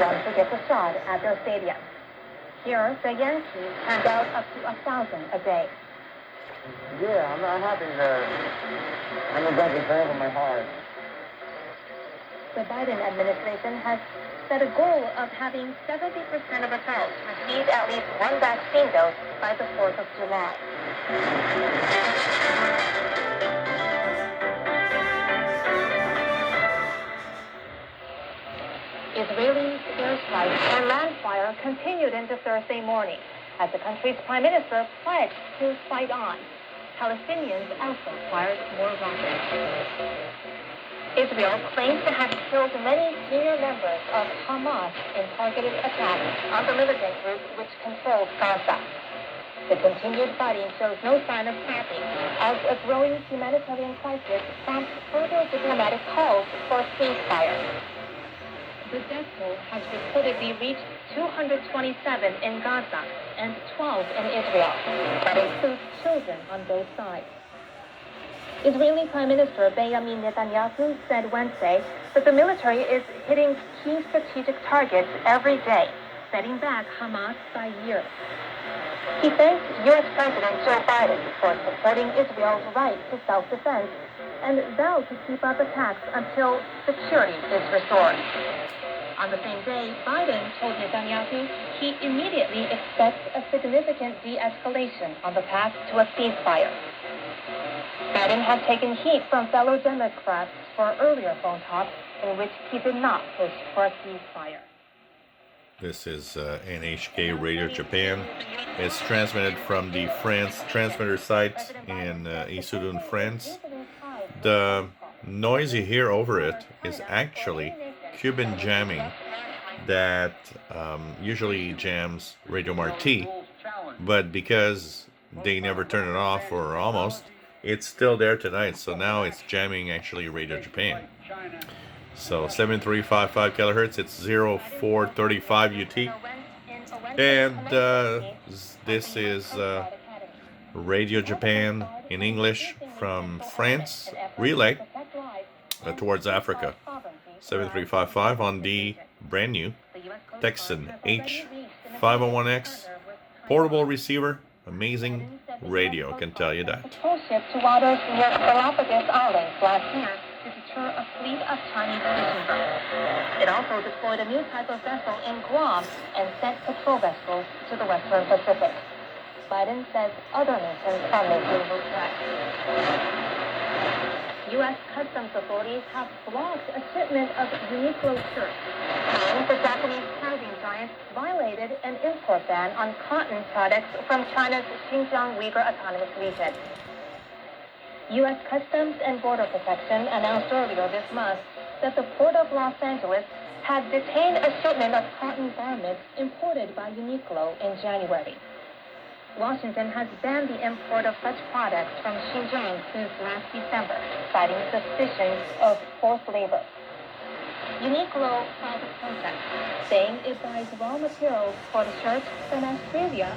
everyone who gets a shot at their stadium. Here, the Yankees hand out up to 1,000 a day. Yeah, I'm not happy that I'm a Yankee fan from my heart. The Biden administration has set a goal of having 70% of adults receive at least one vaccine dose by the 4th of July. Israeli airstrikes and land fire continued into Thursday morning as the country's prime minister pledged to fight on. Palestinians also fired more rockets. Israel claims to have killed many senior members of Hamas in targeted attacks on the militant group which controls Gaza. The continued fighting shows no sign of stopping as a growing humanitarian crisis prompts further diplomatic calls for a ceasefire. The death toll has reportedly reached 227 in Gaza and 12 in Israel. That includes children on both sides. Israeli Prime Minister Benjamin Netanyahu said Wednesday that the military is hitting key strategic targets every day, setting back Hamas by years. He thanked U.S. President Joe Biden for supporting Israel's right to self-defense and vowed to keep up attacks until security is restored. On the same day, Biden told Netanyahu he immediately expects a significant de-escalation on the path to a ceasefire. Biden has taken heat from fellow Democrats for earlier phone talks in which he did not push for a ceasefire. This is NHK Radio Japan. It's transmitted from the France transmitter site in Issoudun, France. The noise you hear over it is actually Cuban jamming that usually jams Radio Marti, but because they never turn it off or almost, it's still there tonight. So now it's jamming actually Radio Japan. So 7355 kilohertz, it's 0435 UT. And this is Radio Japan in English from France Relay towards Africa. 7355 on the brand new Tecsun H-501X portable receiver. Amazing radio, can tell you that. Patrol ship to waters near Galapagos Islands last year to deter a fleet of Chinese fishing boats. It also deployed a new type of vessel in Guam and sent patrol vessels to the Western Pacific. Biden says other nations are making requests. U.S. Customs authorities have blocked a shipment of Uniqlo shirts, saying the Japanese housing giant violated an import ban on cotton products from China's Xinjiang Uyghur Autonomous Region. U.S. Customs and Border Protection announced earlier this month that the Port of Los Angeles had detained a shipment of cotton garments imported by Uniqlo in January. Washington has banned the import of such products from Xinjiang since last December, citing suspicions of forced labor. Uniqlo filed a protest, saying it buys raw materials for the shirts from Australia